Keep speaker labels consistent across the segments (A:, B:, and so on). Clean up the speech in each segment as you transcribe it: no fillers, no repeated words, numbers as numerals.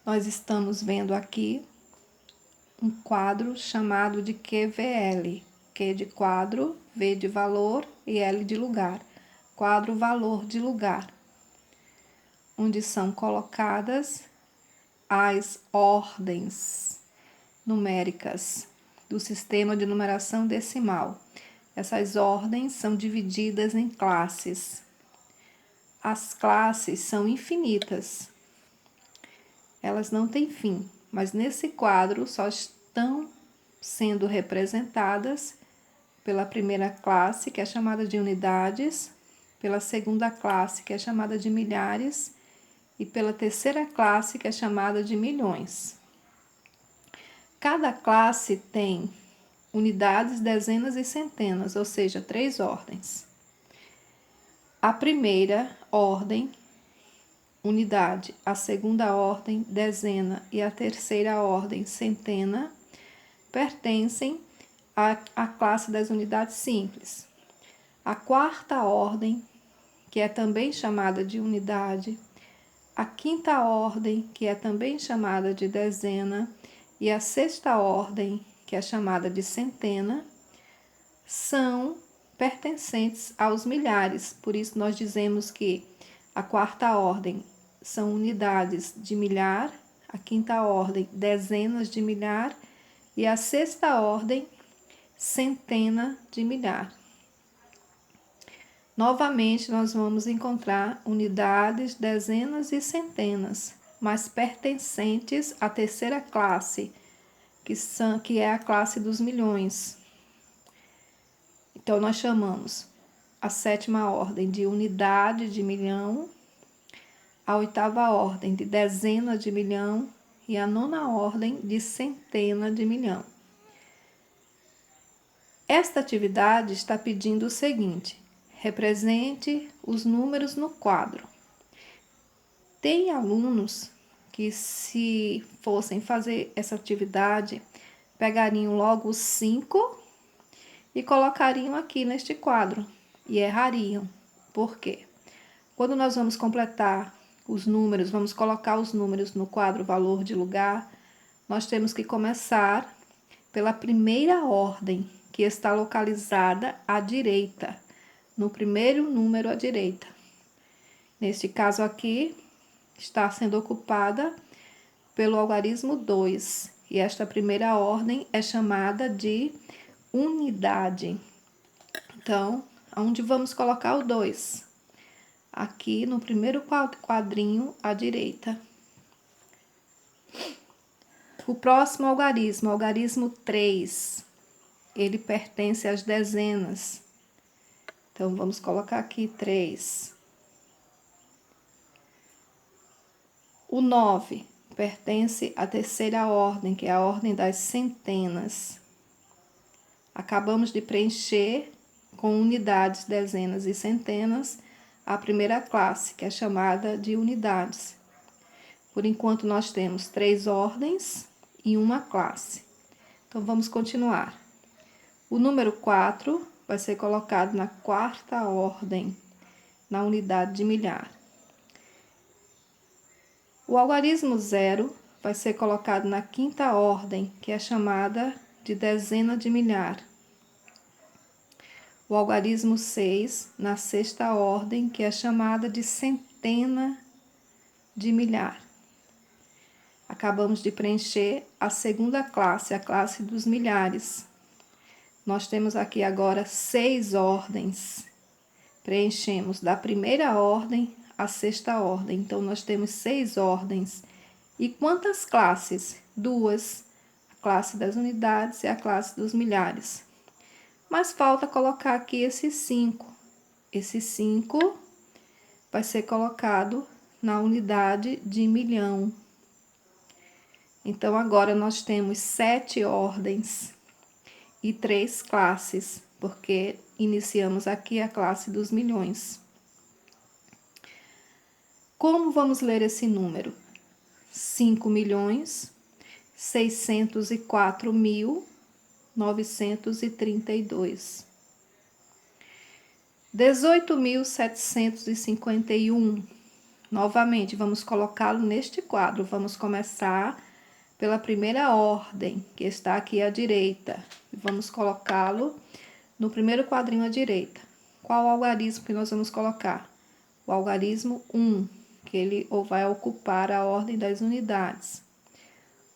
A: Nós estamos vendo aqui um quadro chamado de QVL. Q de quadro, V de valor e L de lugar. Quadro valor de lugar, onde são colocadas as ordens numéricas do sistema de numeração decimal. Essas ordens são divididas em classes. As classes são infinitas. Elas não têm fim, mas nesse quadro só estão sendo representadas pela primeira classe, que é chamada de unidades, pela segunda classe, que é chamada de milhares, e pela terceira classe, que é chamada de milhões. Cada classe tem unidades, dezenas e centenas, ou seja, 3 ordens. A primeira ordem, unidade, a segunda ordem, dezena, e a terceira ordem, centena, pertencem à classe das unidades simples. A quarta ordem, que é também chamada de unidade, a quinta ordem, que é também chamada de dezena, e a sexta ordem, que é chamada de centena, são pertencentes aos milhares. Por isso, nós dizemos que a quarta ordem são unidades de milhar, a quinta ordem, dezenas de milhar, e a sexta ordem, centena de milhar. Novamente, nós vamos encontrar unidades, dezenas e centenas, mas pertencentes à terceira classe, que é a classe dos milhões. Então, nós chamamos a sétima ordem de unidade de milhão, a oitava ordem de dezena de milhão e a nona ordem de centena de milhão. Esta atividade está pedindo o seguinte: represente os números no quadro. Tem alunos que, se fossem fazer essa atividade, pegariam logo os 5 e colocariam aqui neste quadro e errariam. Por quê? Quando nós vamos completar os números, vamos colocar os números no quadro valor de lugar, nós temos que começar pela primeira ordem, que está localizada à direita, no primeiro número à direita. Neste caso aqui, está sendo ocupada pelo algarismo 2, e esta primeira ordem é chamada de unidade. Então, onde vamos colocar o 2? Aqui no primeiro quadrinho à direita. O próximo algarismo 3, ele pertence às dezenas. Então, vamos colocar aqui 3. O 9 pertence à terceira ordem, que é a ordem das centenas. Acabamos de preencher com unidades, dezenas e centenas a primeira classe, que é chamada de unidades. Por enquanto, nós temos 3 ordens e uma classe. Então, vamos continuar. O número 4 vai ser colocado na quarta ordem, na unidade de milhar. O algarismo 0 vai ser colocado na quinta ordem, que é chamada de dezena de milhar. O algarismo 6 na sexta ordem, que é chamada de centena de milhar. Acabamos de preencher a segunda classe, a classe dos milhares. Nós temos aqui agora 6 ordens. Preenchemos da primeira ordem à sexta ordem. Então, nós temos 6 ordens. E quantas classes? 2. A classe das unidades e a classe dos milhares. Mas falta colocar aqui esses 5. Esse 5 vai ser colocado na unidade de milhão. Então, agora nós temos 7 ordens e 3 classes, porque iniciamos aqui a classe dos milhões. Como vamos ler esse número? 5.604.932. 18.751. Novamente, vamos colocá-lo neste quadro. Vamos começar pela primeira ordem, que está aqui à direita. Vamos colocá-lo no primeiro quadrinho à direita. Qual o algarismo que nós vamos colocar? O algarismo 1, que ele vai ocupar a ordem das unidades.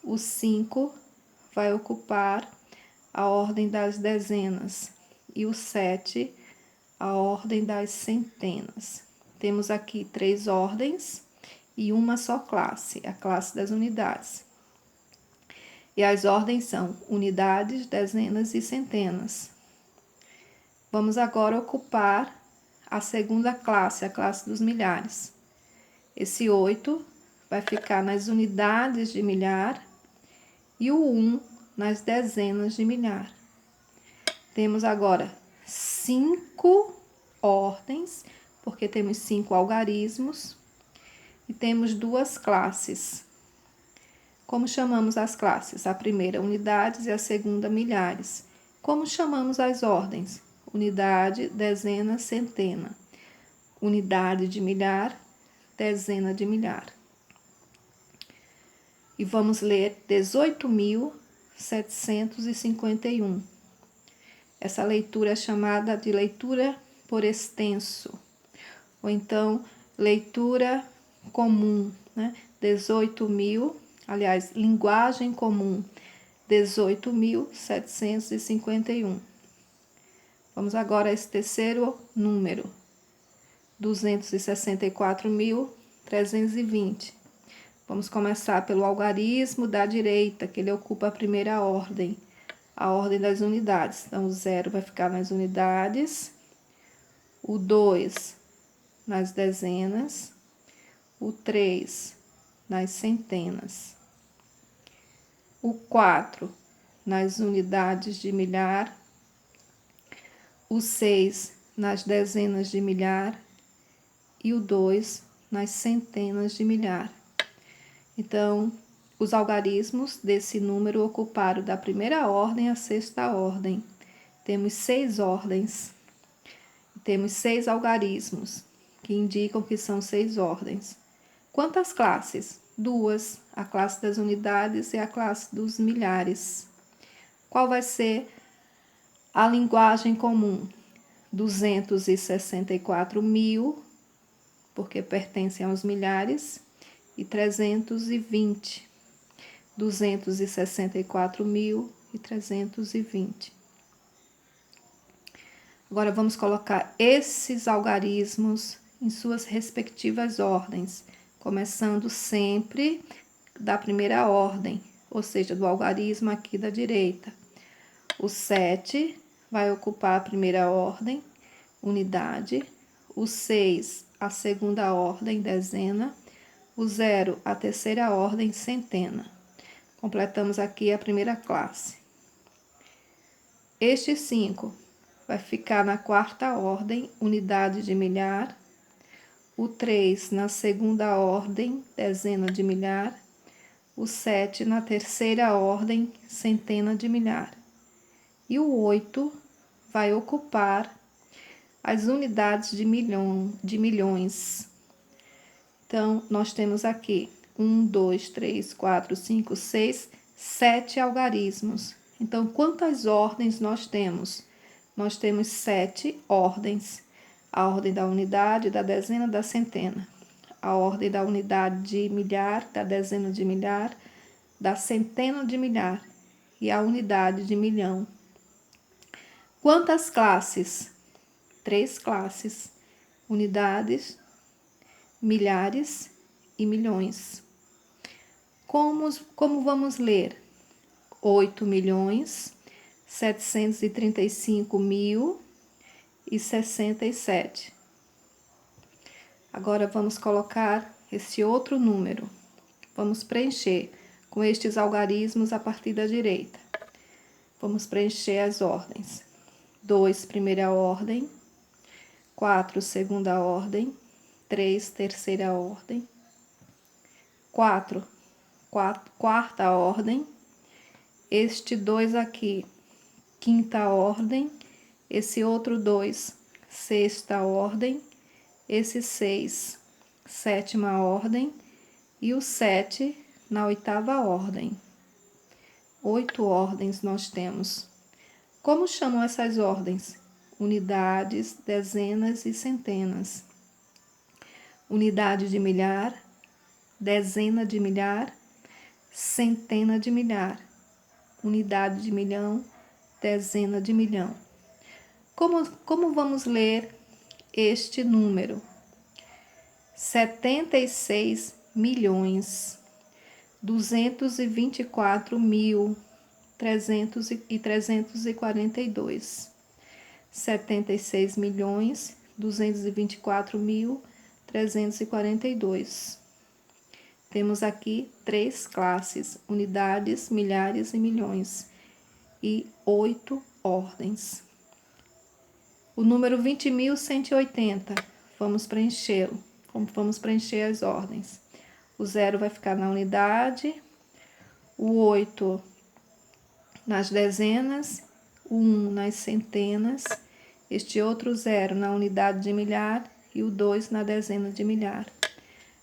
A: O 5 vai ocupar a ordem das dezenas. E o 7, a ordem das centenas. Temos aqui 3 ordens e uma só classe, a classe das unidades. E as ordens são unidades, dezenas e centenas. Vamos agora ocupar a segunda classe, a classe dos milhares. Esse 8 vai ficar nas unidades de milhar e o 1 nas dezenas de milhar. Temos agora 5 ordens, porque temos 5 algarismos, e temos 2 classes. Como chamamos as classes? A primeira, unidades, e a segunda, milhares. Como chamamos as ordens? Unidade, dezena, centena. Unidade de milhar, dezena de milhar. E vamos ler 18.751. Essa leitura é chamada de leitura por extenso, ou então leitura comum, né? 18.000, aliás, linguagem comum, 18.751. Vamos agora a esse terceiro número, 264.320. Vamos começar pelo algarismo da direita, que ele ocupa a primeira ordem, a ordem das unidades. Então, o 0 vai ficar nas unidades, o 2 nas dezenas, o 3 nas centenas, o 4 nas unidades de milhar, o 6 nas dezenas de milhar e o 2 nas centenas de milhar. Então, os algarismos desse número ocuparam da primeira ordem à sexta ordem. Temos 6 ordens. Temos 6 algarismos, que indicam que são 6 ordens. Quantas classes? 2, a classe das unidades e a classe dos milhares. Qual vai ser a linguagem comum? 264.000, porque pertencem aos milhares, e 320. 264.320. Agora, vamos colocar esses algarismos em suas respectivas ordens, começando sempre da primeira ordem, ou seja, do algarismo aqui da direita. O 7 vai ocupar a primeira ordem, unidade. O 6, a segunda ordem, dezena. O 0, a terceira ordem, centena. Completamos aqui a primeira classe. Este 5 vai ficar na quarta ordem, unidade de milhar. O 3 na segunda ordem, dezena de milhar. O 7 na terceira ordem, centena de milhar. E o 8 vai ocupar as unidades de milhões. Então, nós temos aqui 1, 2, 3, 4, 5, 6, 7 algarismos. Então, quantas ordens nós temos? Nós temos 7 ordens. A ordem da unidade, da dezena, da centena. A ordem da unidade de milhar, da dezena de milhar, da centena de milhar e a unidade de milhão. Quantas classes? 3 classes. Unidades, milhares e milhões. Como vamos ler? 8.735.067. Agora, vamos colocar esse outro número. Vamos preencher com estes algarismos a partir da direita. Vamos preencher as ordens. 2, primeira ordem. 4, segunda ordem. 3, terceira ordem. 4, quarta ordem. Este 2 aqui, quinta ordem. Esse outro 2, sexta ordem. Esse 6, sétima ordem, e o 7 na oitava ordem. 8 ordens nós temos. Como chamam essas ordens? Unidades, dezenas e centenas. Unidade de milhar, dezena de milhar, centena de milhar. Unidade de milhão, dezena de milhão. Como vamos ler este número? 76.224.342. 76.224.342. Temos aqui 3 classes: unidades, milhares e milhões, e 8 ordens. O número 20.180, vamos preenchê-lo. Vamos preencher as ordens. O 0 vai ficar na unidade, o 8 nas dezenas, o 1 nas centenas, este outro 0 na unidade de milhar e o 2 na dezena de milhar.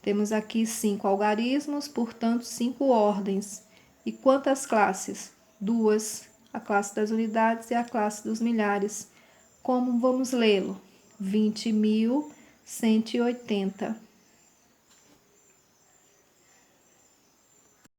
A: Temos aqui 5 algarismos, portanto, 5 ordens. E quantas classes? 2, a classe das unidades e a classe dos milhares. Como vamos lê-lo? 20.180.